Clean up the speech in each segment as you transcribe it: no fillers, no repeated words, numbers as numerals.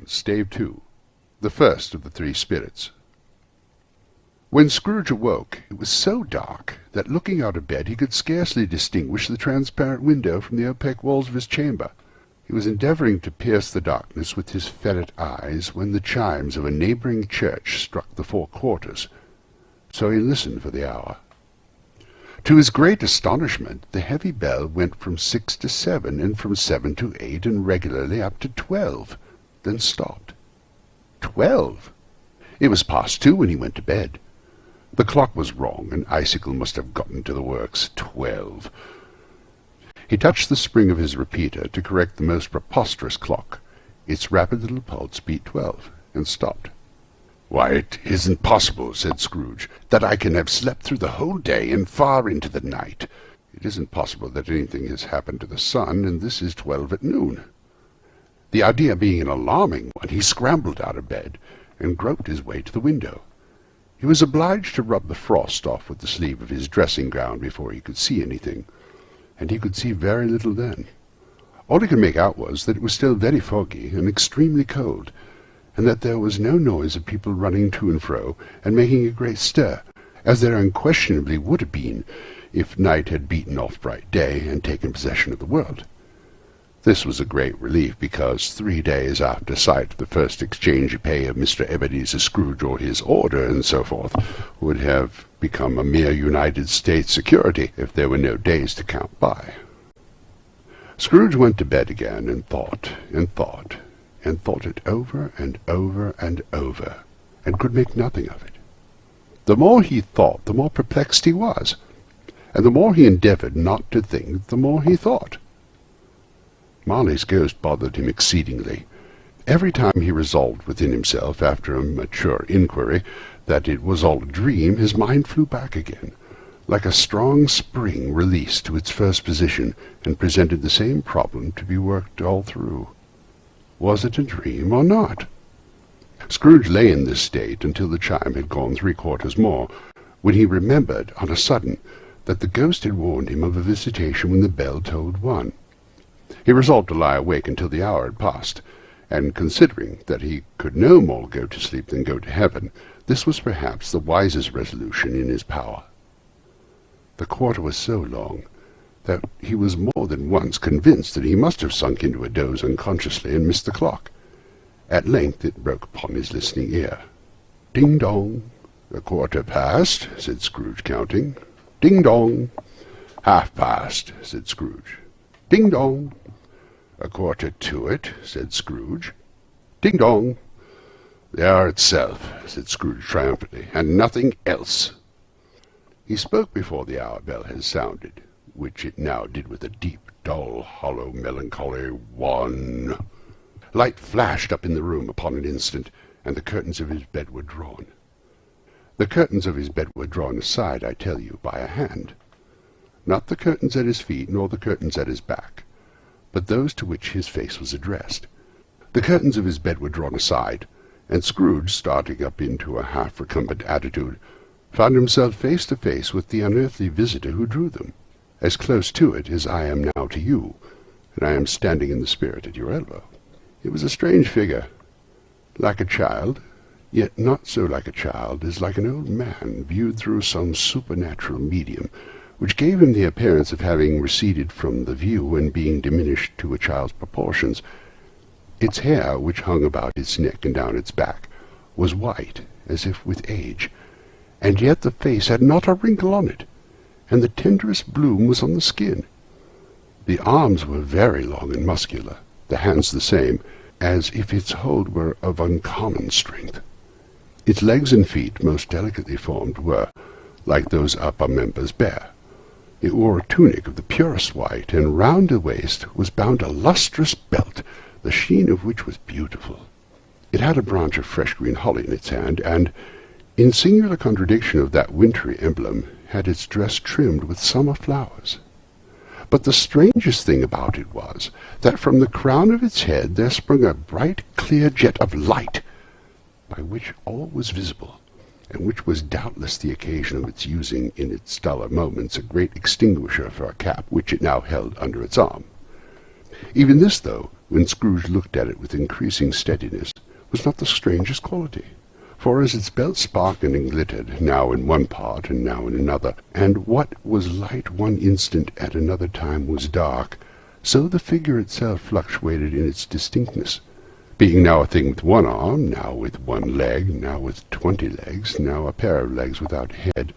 1, Stave 2, the first of the three spirits. When Scrooge awoke, it was so dark that, looking out of bed, he could scarcely distinguish the transparent window from the opaque walls of his chamber. He was endeavouring to pierce the darkness with his ferret eyes when the chimes of a neighbouring church struck the 4 quarters, so he listened for the hour. To his great astonishment, the heavy bell went from 6 to 7, and from 7 to 8, and regularly up to 12, then stopped. 12! It was past 2 when he went to bed. The clock was wrong, and Icicle must have gotten to the works. 12. He touched the spring of his repeater to correct the most preposterous clock. Its rapid little pulse beat 12, and stopped. "Why, it isn't possible," said Scrooge, "that I can have slept through the whole day and far into the night. It isn't possible that anything has happened to the sun, and this is 12 at noon." The idea being an alarming one, he scrambled out of bed, and groped his way to the window. He was obliged to rub the frost off with the sleeve of his dressing-gown before he could see anything, and he could see very little then. All he could make out was that it was still very foggy and extremely cold, and that there was no noise of people running to and fro and making a great stir, as there unquestionably would have been if night had beaten off bright day and taken possession of the world. This was a great relief, because 3 days after sight of the first exchange pay of Mr. Ebenezer Scrooge, or his order, and so forth, would have become a mere United States security if there were no days to count by. Scrooge went to bed again, and thought, and thought, and thought it over and over and over, and could make nothing of it. The more he thought, the more perplexed he was, and the more he endeavoured not to think, the more he thought. Marley's ghost bothered him exceedingly. Every time he resolved within himself, after a mature inquiry, that it was all a dream, his mind flew back again, like a strong spring released to its first position, and presented the same problem to be worked all through. Was it a dream or not? Scrooge lay in this state until the chime had gone 3 quarters more, when he remembered on a sudden that the ghost had warned him of a visitation when the bell tolled 1. He resolved to lie awake until the hour had passed, and considering that he could no more go to sleep than go to heaven, this was perhaps the wisest resolution in his power. The quarter was so long that he was more than once convinced that he must have sunk into a doze unconsciously and missed the clock. At length it broke upon his listening ear. "Ding-dong! A quarter past," said Scrooge, counting. "Ding-dong! Half-past," said Scrooge. "Ding-dong! A quarter to it," said Scrooge. "Ding-dong! The hour itself," said Scrooge triumphantly, "and nothing else." He spoke before the hour bell had sounded, which it now did with a deep, dull, hollow, melancholy 1. Light flashed up in the room upon an instant, and the curtains of his bed were drawn. The curtains of his bed were drawn aside, I tell you, by a hand. Not the curtains at his feet, nor the curtains at his back, but those to which his face was addressed. The curtains of his bed were drawn aside, and Scrooge, starting up into a half-recumbent attitude, found himself face to face with the unearthly visitor who drew them, as close to it as I am now to you, and I am standing in the spirit at your elbow. It was a strange figure, like a child, yet not so like a child as like an old man viewed through some supernatural medium, which gave him the appearance of having receded from the view and being diminished to a child's proportions. Its hair, which hung about its neck and down its back, was white, as if with age, and yet the face had not a wrinkle on it, and the tenderest bloom was on the skin. The arms were very long and muscular, the hands the same, as if its hold were of uncommon strength. Its legs and feet, most delicately formed, were, like those upper members, bare. It wore a tunic of the purest white, and round the waist was bound a lustrous belt, the sheen of which was beautiful. It had a branch of fresh green holly in its hand, and, in singular contradiction of that wintry emblem, had its dress trimmed with summer flowers. But the strangest thing about it was, that from the crown of its head there sprung a bright clear jet of light, by which all was visible, and which was doubtless the occasion of its using in its duller moments a great extinguisher for a cap which it now held under its arm. Even this, though when Scrooge looked at it with increasing steadiness, was not the strangest quality. For as its belt sparkled and glittered, now in one part and now in another, and what was light one instant at another time was dark, so the figure itself fluctuated in its distinctness, being now a thing with one arm, now with one leg, now with 20 legs, now a pair of legs without a head,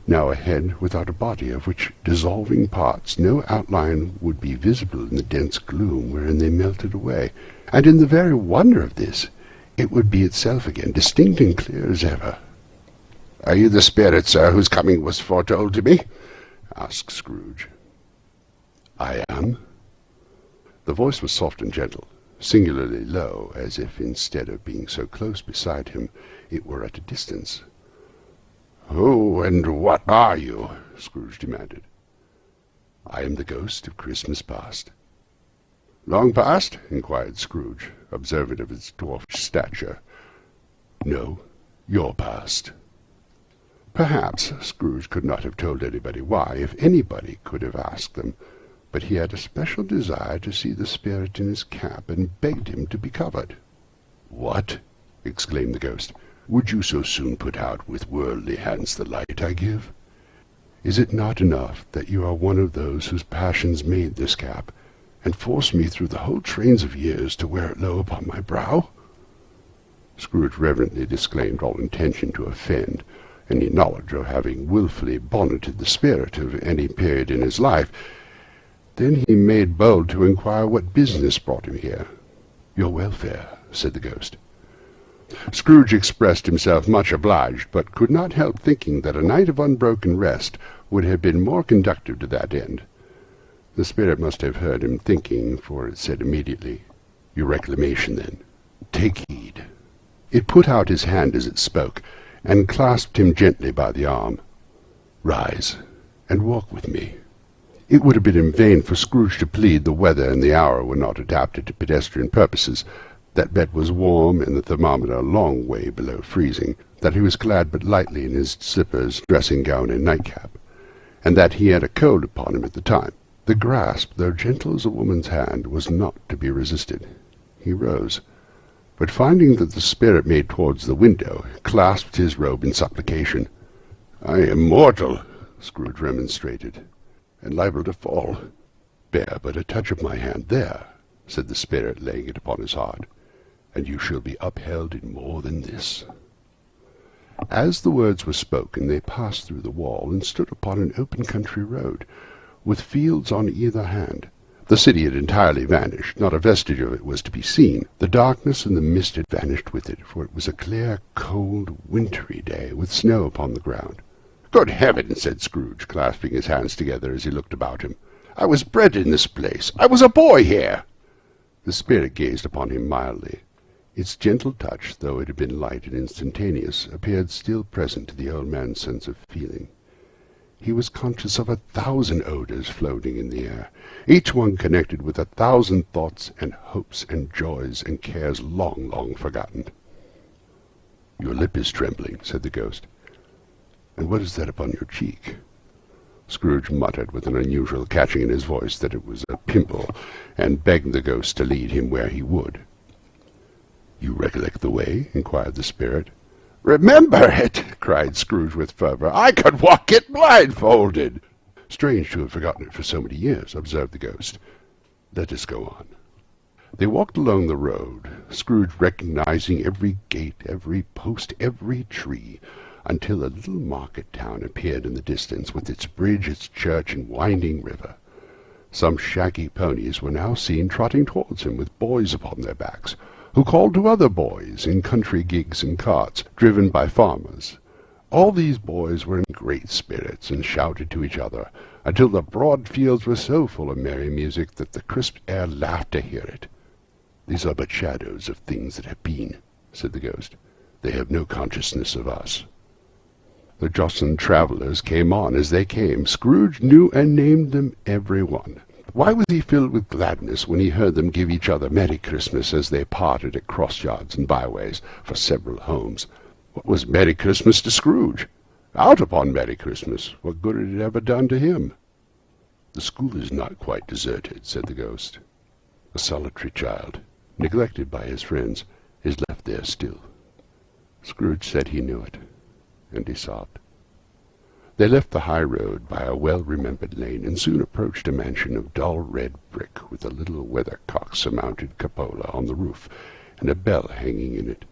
now a head without a body, of which dissolving parts no outline would be visible in the dense gloom wherein they melted away, and in the very wonder of this, it would be itself again, distinct and clear as ever. "Are you the spirit, sir, whose coming was foretold to me?" asked Scrooge. "I am." The voice was soft and gentle, singularly low, as if instead of being so close beside him, it were at a distance. "Who and what are you?" Scrooge demanded. "I am the ghost of Christmas past." "Long past?" inquired Scrooge, observant of its dwarfish stature. "No, your past." Perhaps Scrooge could not have told anybody why, if anybody could have asked them, but he had a special desire to see the spirit in his cap, and begged him to be covered. "What!" exclaimed the ghost. "Would you so soon put out with worldly hands the light I give? Is it not enough that you are one of those whose passions made this cap, and forced me through the whole trains of years to wear it low upon my brow?" Scrooge reverently disclaimed all intention to offend, any knowledge of having wilfully bonneted the spirit of any period in his life. Then he made bold to inquire what business brought him here. "Your welfare," said the ghost. Scrooge expressed himself much obliged, but could not help thinking that a night of unbroken rest would have been more conducive to that end. The spirit must have heard him thinking, for it said immediately, "Your reclamation, then. Take heed." It put out his hand as it spoke, and clasped him gently by the arm. "Rise, and walk with me." It would have been in vain for Scrooge to plead the weather and the hour were not adapted to pedestrian purposes, that bed was warm and the thermometer a long way below freezing, that he was clad but lightly in his slippers, dressing-gown, and nightcap, and that he had a cold upon him at the time. The grasp, though gentle as a woman's hand, was not to be resisted. He rose, but finding that the spirit made towards the window, clasped his robe in supplication. "I am mortal," Scrooge remonstrated, "and liable to fall." "Bear but a touch of my hand there," said the spirit, laying it upon his heart, "and you shall be upheld in more than this." As the words were spoken, they passed through the wall, and stood upon an open country road, with fields on either hand. The city had entirely vanished, not a vestige of it was to be seen. The darkness and the mist had vanished with it, for it was a clear, cold, wintry day, with snow upon the ground. "Good heaven!" said Scrooge, clasping his hands together as he looked about him. "I was bred in this place. I was a boy here." The spirit gazed upon him mildly. Its gentle touch, though it had been light and instantaneous, appeared still present to the old man's sense of feeling. He was conscious of 1,000 odours floating in the air, each one connected with 1,000 thoughts and hopes and joys and cares long, long forgotten. "Your lip is trembling," said the ghost. "And what is that upon your cheek?" Scrooge muttered with an unusual catching in his voice that it was a pimple, and begged the ghost to lead him where he would. "You recollect the way?" inquired the spirit. "Remember it!" cried Scrooge with fervour. "I could walk it blindfolded." "Strange to have forgotten it for so many years," observed the ghost. "Let us go on." They walked along the road, Scrooge recognizing every gate, every post, every tree, until a little market town appeared in the distance, with its bridge, its church, and winding river. Some shaggy ponies were now seen trotting towards him, with boys upon their backs, who called to other boys in country gigs and carts, driven by farmers. All these boys were in great spirits, and shouted to each other, until the broad fields were so full of merry music that the crisp air laughed to hear it. "These are but shadows of things that have been," said the ghost. "They have no consciousness of us." The jostling travellers came on as they came. Scrooge knew and named them every one. Why was he filled with gladness when he heard them give each other Merry Christmas as they parted at cross-yards and byways for several homes? What was Merry Christmas to Scrooge? Out upon Merry Christmas, what good had it ever done to him? "The school is not quite deserted," said the ghost. A solitary child, neglected by his friends, is left there still. Scrooge said he knew it, and he sobbed. They left the high road by a well-remembered lane, and soon approached a mansion of dull red brick, with a little weathercock-surmounted cupola on the roof, and a bell hanging in it.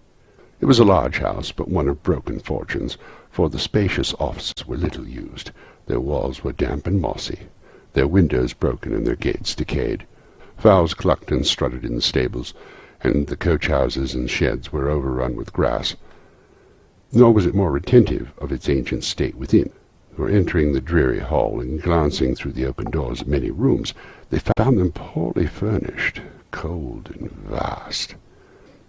It was a large house, but one of broken fortunes, for the spacious offices were little used. Their walls were damp and mossy, their windows broken and their gates decayed. Fowls clucked and strutted in the stables, and the coach-houses and sheds were overrun with grass. Nor was it more retentive of its ancient state within, for entering the dreary hall and glancing through the open doors of many rooms, they found them poorly furnished, cold and vast.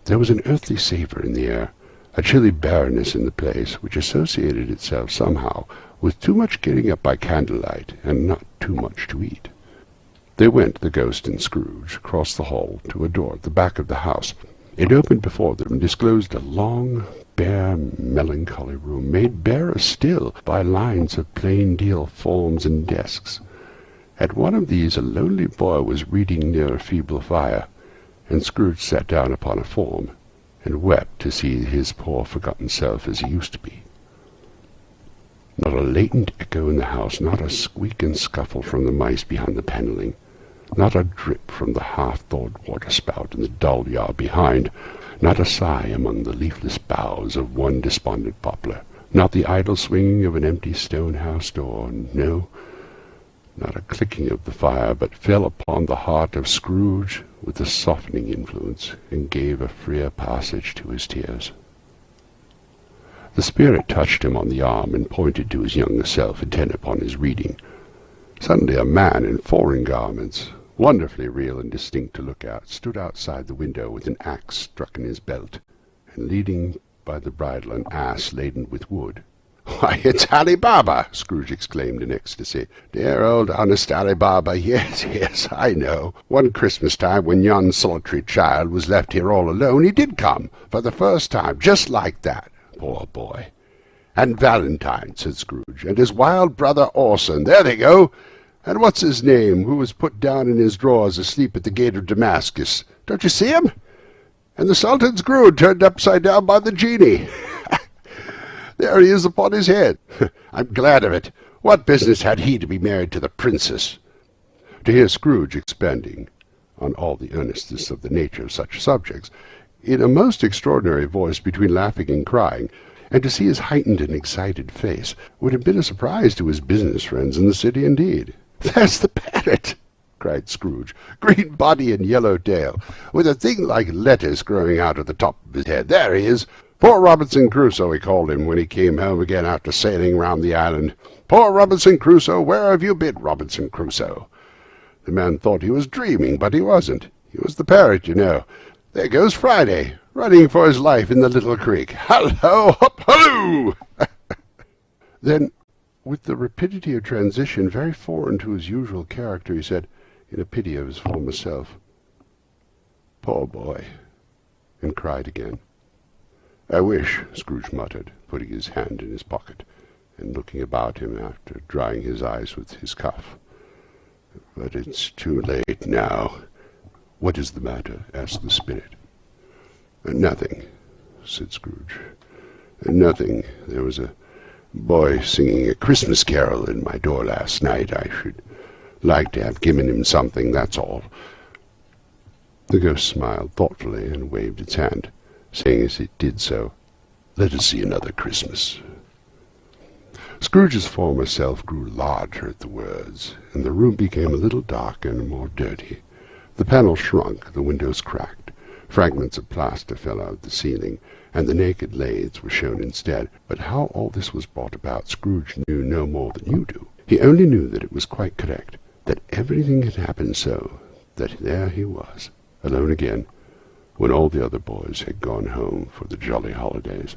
There was an earthly savour in the air, a chilly barrenness in the place, which associated itself somehow with too much getting up by candlelight and not too much to eat. They went, the ghost and Scrooge, across the hall to a door at the back of the house. It opened before them and disclosed a long, bare, melancholy room, made barer still by lines of plain deal forms and desks. At one of these a lonely boy was reading near a feeble fire, and Scrooge sat down upon a form, and wept to see his poor forgotten self as he used to be. Not a latent echo in the house, not a squeak and scuffle from the mice behind the panelling, not a drip from the half-thawed water-spout in the dull yard behind, not a sigh among the leafless boughs of one despondent poplar, not the idle swinging of an empty stone-house door, no, not a clicking of the fire, but fell upon the heart of Scrooge with a softening influence, and gave a freer passage to his tears. The spirit touched him on the arm and pointed to his younger self, intent upon his reading. Suddenly a man in foreign garments, wonderfully real and distinct to look at, stood outside the window with an axe stuck in his belt, and leading by the bridle an ass laden with wood. "Why, it's Ali Baba!" Scrooge exclaimed in ecstasy. "Dear old honest Ali Baba, yes, I know. One Christmas time, when yon solitary child was left here all alone, he did come, for the first time, just like that. Poor boy. And Valentine," said Scrooge, "and his wild brother Orson. There they go. And what's his name, who was put down in his drawers asleep at the gate of Damascus? Don't you see him? And the Sultan's groom turned upside down by the genie. There he is upon his head. I'm glad of it. What business had he to be married to the princess?" To hear Scrooge expanding on all the earnestness of the nature of such subjects, in a most extraordinary voice between laughing and crying, and to see his heightened and excited face, would have been a surprise to his business friends in the city indeed. "There's the parrot!" cried Scrooge. "Green body and yellow tail, with a thing like lettuce growing out of the top of his head. There he is. Poor Robinson Crusoe, he called him when he came home again after sailing round the island. Poor Robinson Crusoe, where have you been, Robinson Crusoe?" The man thought he was dreaming, but he wasn't. He was the parrot, you know. There goes Friday, running for his life in the little creek. Hallo, hop, halloo! Then, with the rapidity of transition very foreign to his usual character, he said, in a pity of his former self, "Poor boy," and cried again. "I wish," Scrooge muttered, putting his hand in his pocket, and looking about him after drying his eyes with his cuff. "But it's too late now." "What is the matter?" asked the spirit. "Nothing," said Scrooge. "Nothing. There was a boy singing a Christmas carol in my door last night. I should like to have given him something, that's all." The ghost smiled thoughtfully and waved its hand, saying as it did so, "Let us see another Christmas." Scrooge's former self grew larger at the words, and the room became a little darker and more dirty. The panels shrunk, the windows cracked, fragments of plaster fell out of the ceiling, and the naked lathes were shown instead. But how all this was brought about, Scrooge knew no more than you do. He only knew that it was quite correct, that everything had happened so, that there he was, alone again, when all the other boys had gone home for the jolly holidays.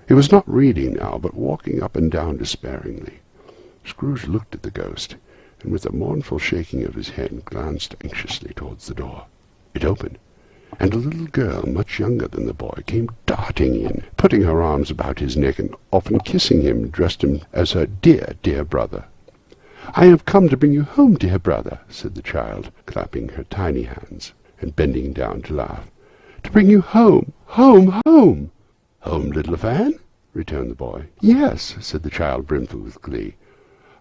He was not reading now, but walking up and down despairingly. Scrooge looked at the ghost, and with a mournful shaking of his head glanced anxiously towards the door. It opened, and a little girl, much younger than the boy, came darting in, putting her arms about his neck and often kissing him, dressed him as her dear, dear brother. "I have come to bring you home, dear brother," said the child, clapping her tiny hands, and bending down to laugh. "To bring you home, home, home." "Home, little Fan?" returned the boy. "Yes," said the child, brimful with glee.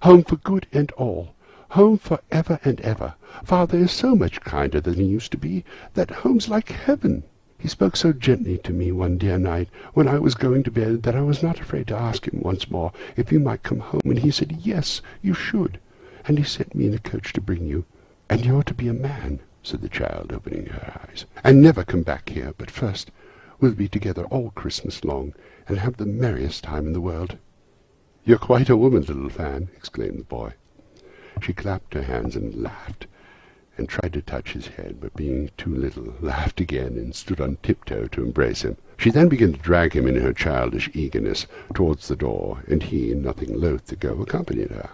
"Home for good and all. Home for ever and ever. Father is so much kinder than he used to be, that home's like heaven. He spoke so gently to me one dear night, when I was going to bed, that I was not afraid to ask him once more if you might come home, and he said, yes, you should. And he sent me in a coach to bring you. And you're to be a man," said the child, opening her eyes, "and never come back here, but first we'll be together all Christmas long, and have the merriest time in the world." "You're quite a woman, little Fan," exclaimed the boy. She clapped her hands and laughed, and tried to touch his head, but being too little, laughed again and stood on tiptoe to embrace him. She then began to drag him in her childish eagerness towards the door, and he, nothing loath to go, accompanied her.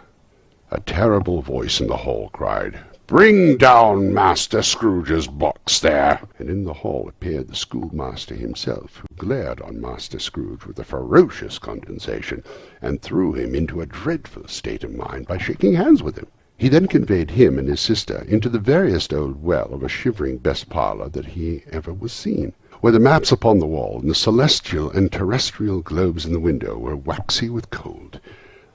A terrible voice in the hall cried, "Bring down Master Scrooge's box there!" And in the hall appeared the schoolmaster himself, who glared on Master Scrooge with a ferocious condescension, and threw him into a dreadful state of mind by shaking hands with him. He then conveyed him and his sister into the veriest old well of a shivering best parlour that he ever was seen, where the maps upon the wall and the celestial and terrestrial globes in the window were waxy with cold.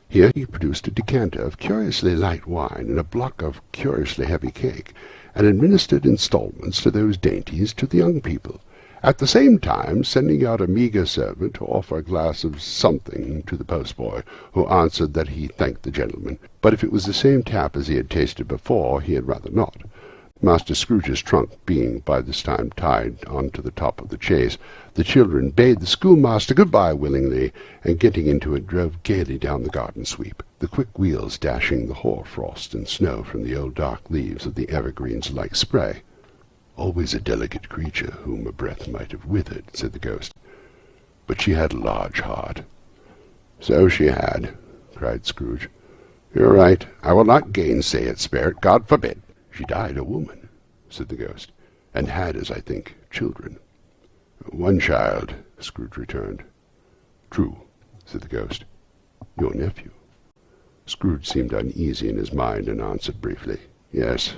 Here he produced a decanter of curiously light wine and a block of curiously heavy cake, and administered instalments to those dainties to the young people, at the same time sending out a meagre servant to offer a glass of something to the postboy, who answered that he thanked the gentleman, but if it was the same tap as he had tasted before, he had rather not. Master Scrooge's trunk being by this time tied on to the top of the chaise, the children bade the schoolmaster good-bye willingly, and getting into it drove gaily down the garden sweep, the quick wheels dashing the hoar frost and snow from the old dark leaves of the evergreens like spray. "Always a delicate creature whom a breath might have withered," said the ghost. "But she had a large heart." "So she had," cried Scrooge. "You're right. I will not gainsay it, Spirit. God forbid." "She died a woman," said the ghost, "and had, as I think, children." "One child," Scrooge returned. "True," said the ghost. "Your nephew." Scrooge seemed uneasy in his mind, and answered briefly, "Yes."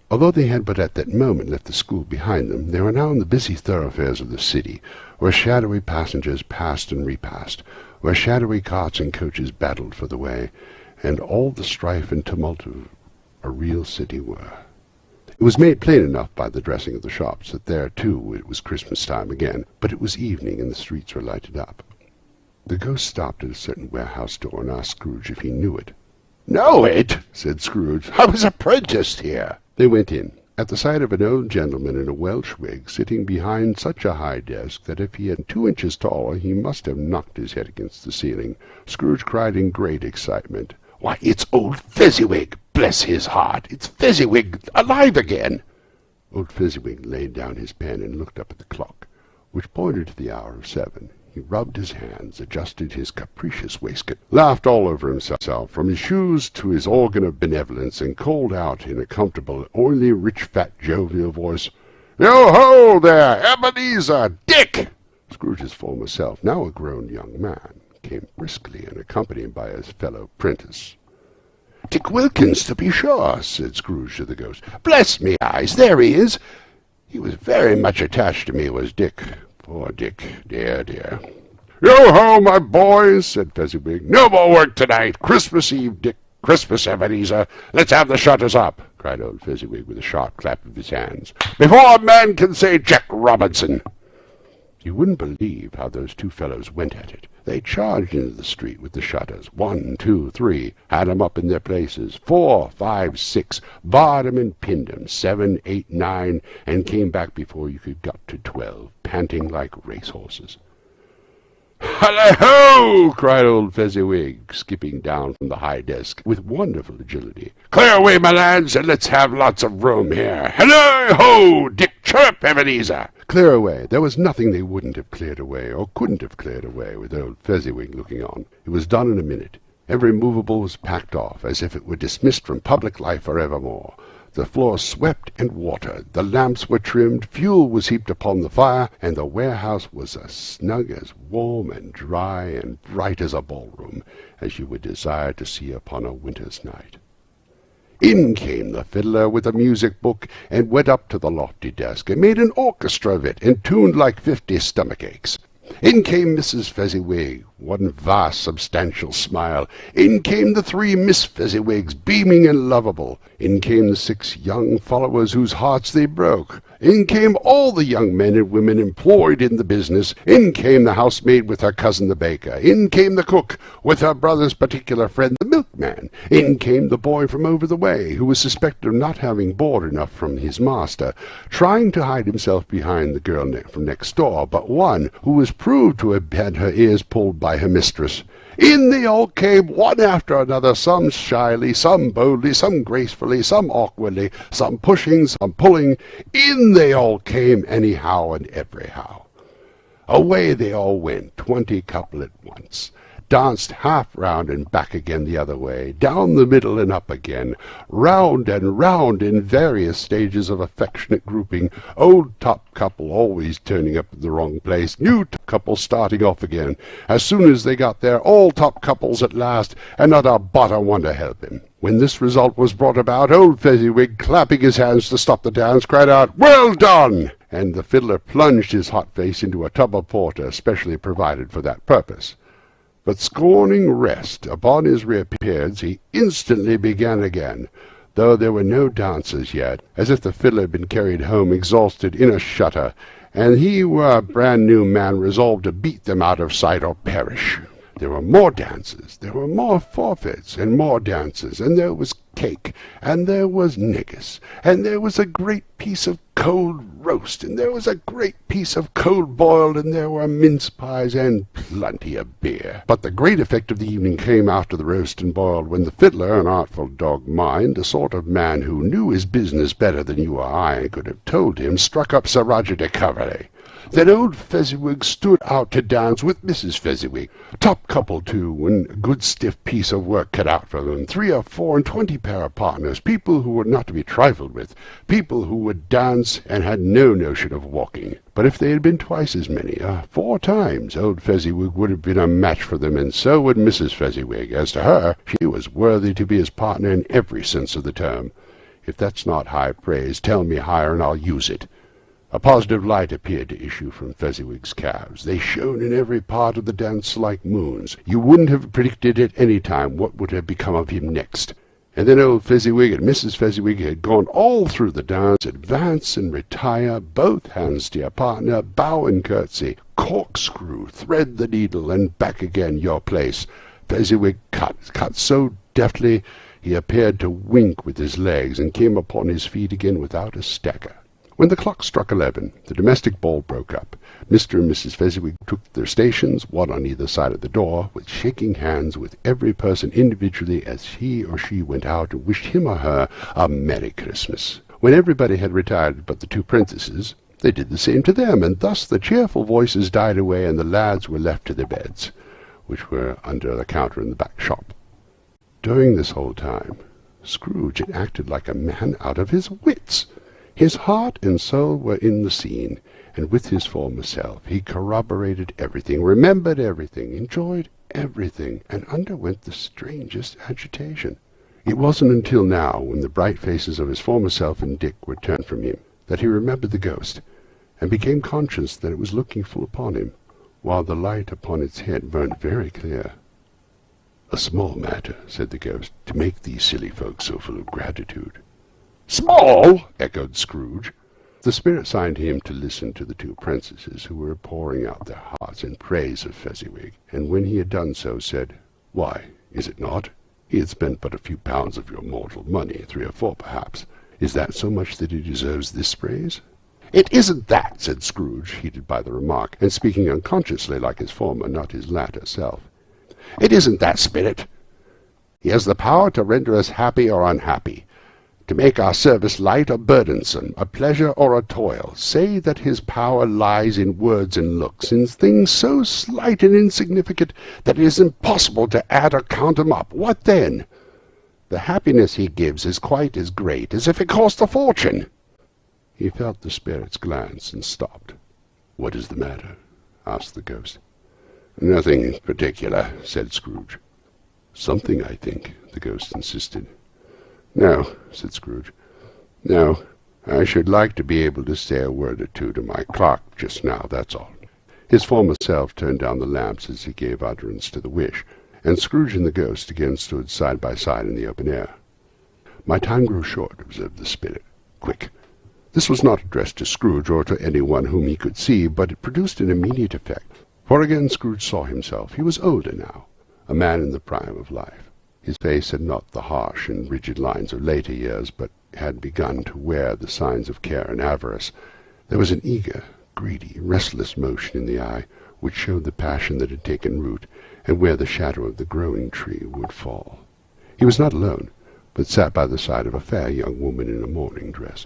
Although they had but at that moment left the school behind them, they were now in the busy thoroughfares of the city, where shadowy passengers passed and repassed, where shadowy carts and coaches battled for the way, and all the strife and tumult of a real city were. It was made plain enough by the dressing of the shops that there, too, it was Christmas time again, but it was evening, and the streets were lighted up. The ghost stopped at a certain warehouse door and asked Scrooge if he knew it. "Know it?" said Scrooge. "I was apprenticed here." They went in, at the sight of an old gentleman in a Welsh wig sitting behind such a high desk that if he had 2 inches taller he must have knocked his head against the ceiling. Scrooge cried in great excitement, "Why, it's old Fezziwig! Bless his heart! It's Fezziwig alive again!" Old Fezziwig laid down his pen and looked up at the clock, which pointed to the hour of 7. He rubbed his hands, adjusted his capricious waistcoat, laughed all over himself, from his shoes to his organ of benevolence, and called out in a comfortable, oily, rich, fat, jovial voice, "Yo-ho there, Ebenezer! Dick!" Scrooge's former self, now a grown young man, came briskly and accompanied by his fellow prentice. "Dick Wilkins, to be sure," said Scrooge to the ghost. "Bless me eyes, there he is! He was very much attached to me, was Dick. Poor Dick, dear, dear." "Yo-ho, my boys," said Fezziwig. "No more work tonight. Christmas Eve, Dick. Christmas, Ebenezer. Let's have the shutters up," cried old Fezziwig with a sharp clap of his hands, "before a man can say Jack Robinson." You wouldn't believe how those two fellows went at it. They charged into the street with the shutters. 1, 2, 3, had 'em up in their places. 4, 5, 6, barred 'em and pinned 'em. 7, 8, 9, and came back before you could got to 12, panting like racehorses. "Hallo-ho!" cried old Fezziwig, skipping down from the high desk with wonderful agility. "Clear away, my lads, and let's have lots of room here. Hallo-ho! Dick, chirp, Ebenezer!" Clear away. There was nothing they wouldn't have cleared away, or couldn't have cleared away, with old Fezziwig looking on. It was done in a minute. Every movable was packed off, as if it were dismissed from public life for evermore. The floor swept and watered, the lamps were trimmed, fuel was heaped upon the fire, and the warehouse was as snug, as warm and dry and bright as a ballroom, as you would desire to see upon a winter's night. In came the fiddler with a music book, and went up to the lofty desk, and made an orchestra of it, and tuned like 50 stomach aches. In came Mrs. Fezziwig, one vast substantial smile. In came the 3 Miss Fezziwigs, beaming and lovable. In came the 6 young followers whose hearts they broke. In came all the young men and women employed in the business. In came the housemaid with her cousin the baker. In came the cook with her brother's particular friend the milkman. In came the boy from over the way, who was suspected of not having board enough from his master, trying to hide himself behind the girl from next door, but one who was proved to have had her ears pulled by her mistress. In they all came, one after another, some shyly, some boldly, some gracefully, some awkwardly, some pushing, some pulling. In they all came anyhow and everyhow. Away they all went, 20 couple at once, danced half round and back again the other way, down the middle and up again, round and round in various stages of affectionate grouping, old top couple always turning up at the wrong place, new top couple starting off again. As soon as they got there, all top couples at last, and not a bottom one to help him. When this result was brought about, old Fezziwig, clapping his hands to stop the dance, cried out, "Well done!" And the fiddler plunged his hot face into a tub of porter specially provided for that purpose. But scorning rest, upon his reappearance, he instantly began again, though there were no dancers yet, as if the fiddler had been carried home exhausted in a shutter, and he were a brand-new man resolved to beat them out of sight or perish. There were more dances, there were more forfeits, and more dances, and there was cake, and there was negus, and there was a great piece of cold roast, and there was a great piece of cold boiled, and there were mince pies, and plenty of beer. But the great effect of the evening came after the roast and boiled, when the fiddler, an artful dog mind, a sort of man who knew his business better than you or I, and could have told him, struck up Sir Roger de Coverley. Then old Fezziwig stood out to dance with Mrs. Fezziwig, top couple too, and a good stiff piece of work cut out for them, 3 or 4 and 20 pair of partners, people who were not to be trifled with, people who would dance and had no notion of walking. But if they had been twice as many, 4 times, old Fezziwig would have been a match for them, and so would Mrs. Fezziwig. As to her, she was worthy to be his partner in every sense of the term. If that's not high praise, tell me higher, and I'll use it. A positive light appeared to issue from Fezziwig's calves. They shone in every part of the dance like moons. You wouldn't have predicted at any time what would have become of him next. And then old Fezziwig and Mrs. Fezziwig had gone all through the dance, advance and retire, both hands to your partner, bow and curtsy, corkscrew, thread the needle, and back again your place. Fezziwig cut so deftly he appeared to wink with his legs, and came upon his feet again without a stagger. When the clock struck 11, the domestic ball broke up. Mr. and Mrs. Fezziwig took their stations, one on either side of the door, with shaking hands with every person individually as he or she went out and wished him or her a Merry Christmas. When everybody had retired but the 2 princesses, they did the same to them, and thus the cheerful voices died away, and the lads were left to their beds, which were under the counter in the back shop. During this whole time, Scrooge had acted like a man out of his wits. His heart and soul were in the scene, and with his former self he corroborated everything, remembered everything, enjoyed everything, and underwent the strangest agitation. It wasn't until now, when the bright faces of his former self and Dick were turned from him, that he remembered the ghost, and became conscious that it was looking full upon him, while the light upon its head burned very clear. "A small matter," said the ghost, "to make these silly folks so full of gratitude." "Small!" echoed Scrooge. The spirit signed him to listen to the 2 princesses, who were pouring out their hearts in praise of Fezziwig, and when he had done so, said, "Why, is it not? He had spent but a few pounds of your mortal money, 3 or 4 perhaps. Is that so much that he deserves this praise?" "It isn't that," said Scrooge, heated by the remark, and speaking unconsciously like his former, not his latter self. "It isn't that, spirit. He has the power to render us happy or unhappy, to make our service light or burdensome, a pleasure or a toil. Say that his power lies in words and looks, in things so slight and insignificant that it is impossible to add or count them up. What then? The happiness he gives is quite as great as if it cost a fortune." He felt the spirit's glance and stopped. "What is the matter?" asked the ghost. "Nothing particular," said Scrooge. "Something, I think," the ghost insisted. "No," said Scrooge. "No, I should like to be able to say a word or two to my clerk just now, that's all." His former self turned down the lamps as he gave utterance to the wish, and Scrooge and the ghost again stood side by side in the open air. "My time grows short," observed the spirit. "Quick." This was not addressed to Scrooge or to any one whom he could see, but it produced an immediate effect. For again Scrooge saw himself. He was older now, a man in the prime of life. His face had not the harsh and rigid lines of later years, but had begun to wear the signs of care and avarice. There was an eager, greedy, restless motion in the eye, which showed the passion that had taken root, and where the shadow of the growing tree would fall. He was not alone, but sat by the side of a fair young woman in a mourning dress,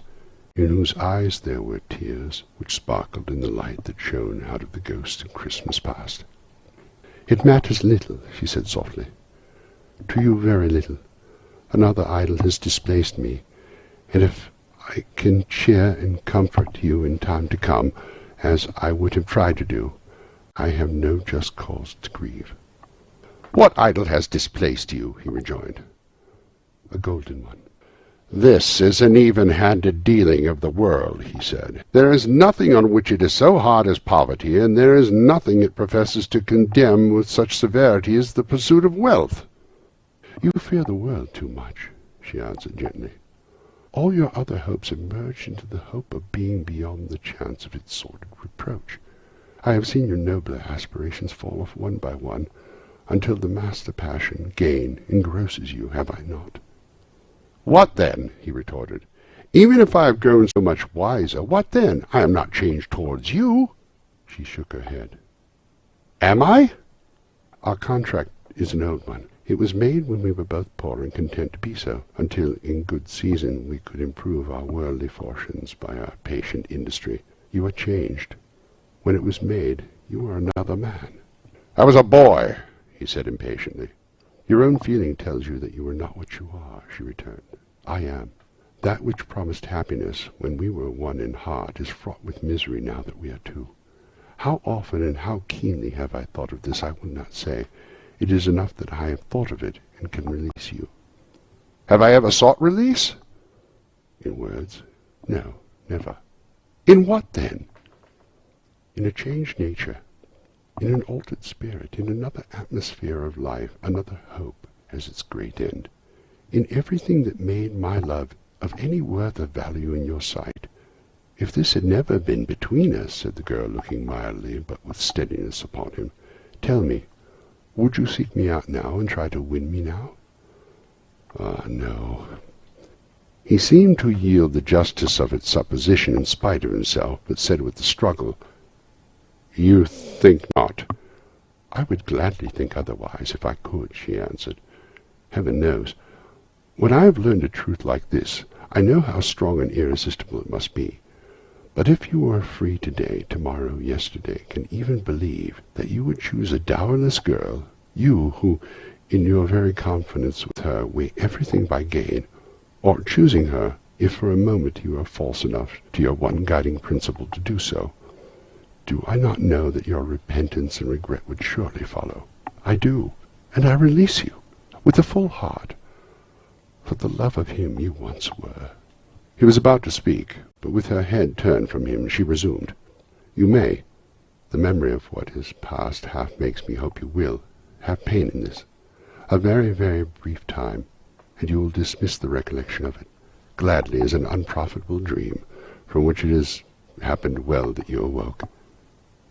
in whose eyes there were tears which sparkled in the light that shone out of the ghost of Christmas past. "It matters little," she said softly. "To you very little. Another idol has displaced me, and if I can cheer and comfort you in time to come, as I would have tried to do, I have no just cause to grieve." "What idol has displaced you?" he rejoined. "A golden one." "This is an even-handed dealing of the world," he said. "There is nothing on which it is so hard as poverty, and there is nothing it professes to condemn with such severity as the pursuit of wealth." "You fear the world too much," she answered gently. "All your other hopes have merged into the hope of being beyond the chance of its sordid reproach. I have seen your nobler aspirations fall off one by one, until the master passion, gain, engrosses you, have I not?" "What then?" he retorted. "Even if I have grown so much wiser, what then? I am not changed towards you." She shook her head. "Am I?" "Our contract is an old one. It was made when we were both poor and content to be so, until in good season we could improve our worldly fortunes by our patient industry. You are changed. When it was made, you were another man." "I was a boy," he said impatiently. "Your own feeling tells you that you are not what you are," she returned. "I am. That which promised happiness when we were one in heart is fraught with misery now that we are two. How often and how keenly have I thought of this I will not say. It is enough that I have thought of it and can release you." "Have I ever sought release?" "In words? No, never." "In what then?" "In a changed nature, in an altered spirit, in another atmosphere of life, another hope as its great end. In everything that made my love of any worth or value in your sight. If this had never been between us," said the girl, looking mildly but with steadiness upon him, "tell me, would you seek me out now and try to win me now?" "Ah, no." He seemed to yield the justice of its supposition in spite of himself, but said with a struggle, "You think not?" "I would gladly think otherwise if I could," she answered. "Heaven knows. When I have learned a truth like this, I know how strong and irresistible it must be. But if you were free today, tomorrow, yesterday, can even believe that you would choose a dowerless girl, you who, in your very confidence with her, weigh everything by gain, or choosing her, if for a moment you are false enough to your one guiding principle to do so, do I not know that your repentance and regret would surely follow? I do, and I release you, with a full heart, for the love of him you once were." He was about to speak, but with her head turned from him, she resumed, "You may. The memory of what is past half makes me hope you will have pain in this. A very, very brief time, and you will dismiss the recollection of it, gladly as an unprofitable dream, from which it has happened well that you awoke.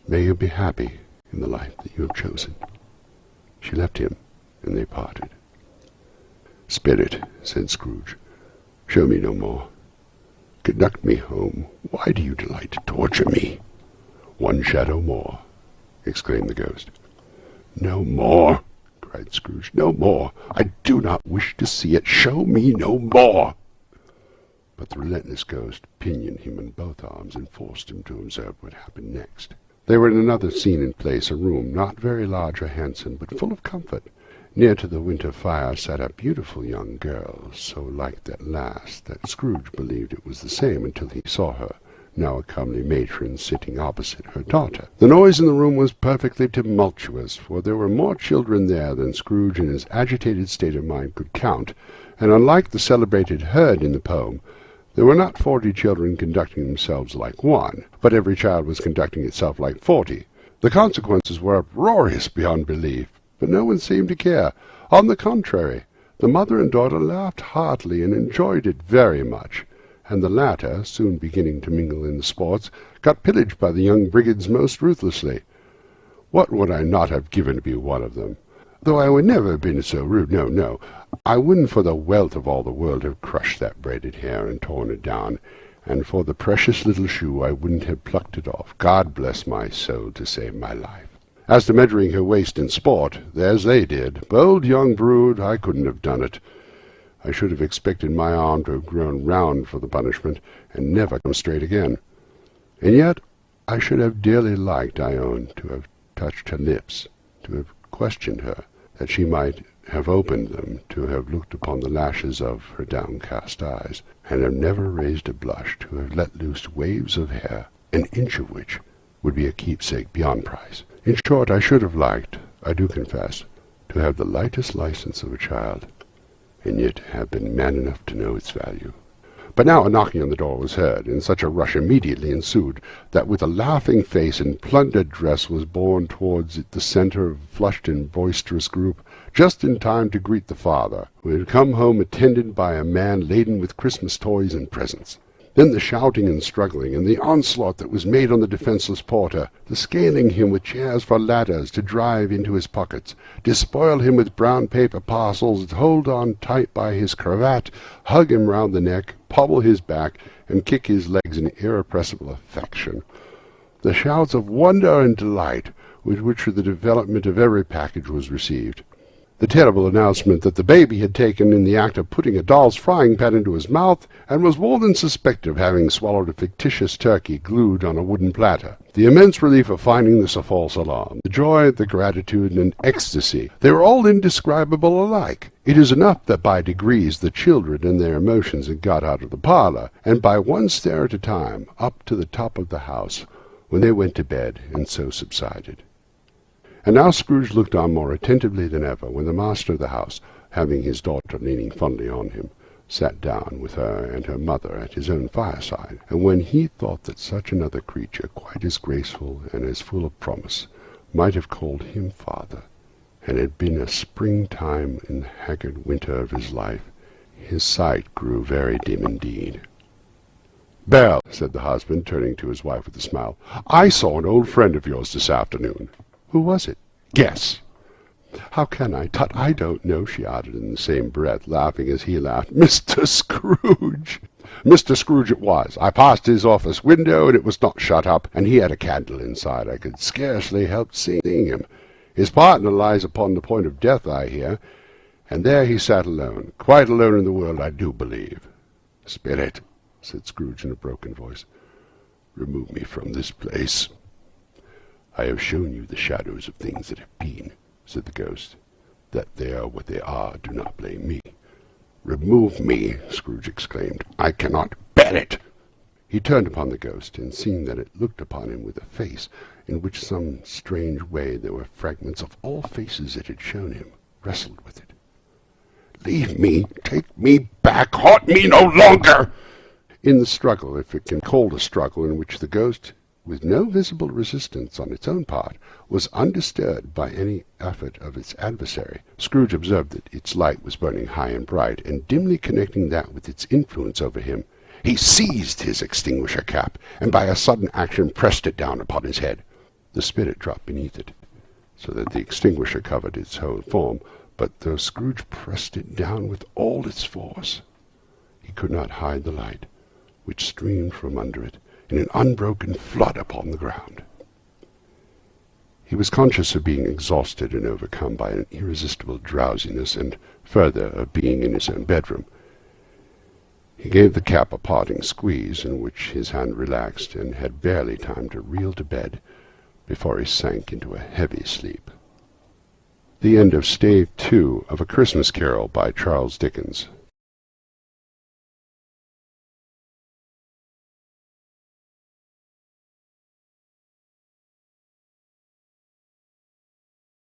May you be happy in the life that you have chosen." She left him, and they parted. "Spirit," said Scrooge, "show me no more. Conduct me home. Why do you delight to torture me?" "One shadow more," exclaimed the ghost. "No more," cried Scrooge. "No more. I do not wish to see it. Show me no more." But the relentless ghost pinioned him in both arms and forced him to observe what happened next. They were in another scene and place, a room not very large or handsome, but full of comfort. Near to the winter fire sat a beautiful young girl, so like that last that Scrooge believed it was the same until he saw her, now a comely matron, sitting opposite her daughter. The noise in the room was perfectly tumultuous, for there were more children there than Scrooge in his agitated state of mind could count, and unlike the celebrated herd in the poem, there were not 40 children conducting themselves like one, but every child was conducting itself like 40. The consequences were uproarious beyond belief, but no one seemed to care. On the contrary, the mother and daughter laughed heartily and enjoyed it very much, and the latter, soon beginning to mingle in the sports, got pillaged by the young brigands most ruthlessly. What would I not have given to be one of them? Though I would never have been so rude, no, I wouldn't for the wealth of all the world have crushed that braided hair and torn it down, and for the precious little shoe I wouldn't have plucked it off, God bless my soul, to save my life. As to measuring her waist in sport, there's they did. Bold young brood, I couldn't have done it. I should have expected my arm to have grown round for the punishment, and never come straight again. And yet I should have dearly liked, I own, to have touched her lips, to have questioned her, that she might have opened them, to have looked upon the lashes of her downcast eyes, and have never raised a blush, to have let loose waves of hair, an inch of which would be a keepsake beyond price. In short, I should have liked, I do confess, to have the lightest license of a child, and yet have been man enough to know its value. But now a knocking on the door was heard, and such a rush immediately ensued, that with a laughing face and plundered dress was borne towards it the centre of a flushed and boisterous group, just in time to greet the father, who had come home attended by a man laden with Christmas toys and presents. Then the shouting and struggling, and the onslaught that was made on the defenceless porter, the scaling him with chairs for ladders to drive into his pockets, despoil him with brown paper parcels, hold on tight by his cravat, hug him round the neck, pobble his back, and kick his legs in irrepressible affection. The shouts of wonder and delight with which the development of every package was received. The terrible announcement that the baby had taken in the act of putting a doll's frying pan into his mouth, and was more than suspected of having swallowed a fictitious turkey glued on a wooden platter. The immense relief of finding this a false alarm, the joy, the gratitude, and ecstasy, they were all indescribable alike. It is enough that by degrees the children and their emotions had got out of the parlour, and by one stair at a time, up to the top of the house, when they went to bed, and so subsided. And now Scrooge looked on more attentively than ever, when the master of the house, having his daughter leaning fondly on him, sat down with her and her mother at his own fireside, and when he thought that such another creature, quite as graceful and as full of promise, might have called him father, and had been a spring-time in the haggard winter of his life, his sight grew very dim indeed. "Belle," said the husband, turning to his wife with a smile, "I saw an old friend of yours this afternoon." "Who was it?" "Guess." "How can I? Tut, I don't know," she added in the same breath, laughing as he laughed. "Mr. Scrooge." "Mr. Scrooge it was. I passed his office window, and it was not shut up, and he had a candle inside. I could scarcely help seeing him. His partner lies upon the point of death, I hear, and there he sat alone, quite alone in the world, I do believe." "Spirit," said Scrooge in a broken voice, "remove me from this place." "I have shown you the shadows of things that have been," said the ghost. "That they are what they are, do not blame me." "Remove me!" Scrooge exclaimed. "I cannot bear it!" He turned upon the ghost, and seeing that it looked upon him with a face in which some strange way there were fragments of all faces it had shown him, wrestled with it. "Leave me! Take me back! Haunt me no longer!" In the struggle, if it can be called a struggle, in which the ghost, with no visible resistance on its own part, was undisturbed by any effort of its adversary, Scrooge observed that its light was burning high and bright, and dimly connecting that with its influence over him, he seized his extinguisher cap, and by a sudden action pressed it down upon his head. The spirit dropped beneath it, so that the extinguisher covered its whole form, but though Scrooge pressed it down with all its force, he could not hide the light, which streamed from under it in an unbroken flood upon the ground. He was conscious of being exhausted and overcome by an irresistible drowsiness, and further, of being in his own bedroom. He gave the cap a parting squeeze, in which his hand relaxed, and had barely time to reel to bed before he sank into a heavy sleep. The end of Stave 2 of A Christmas Carol by Charles Dickens.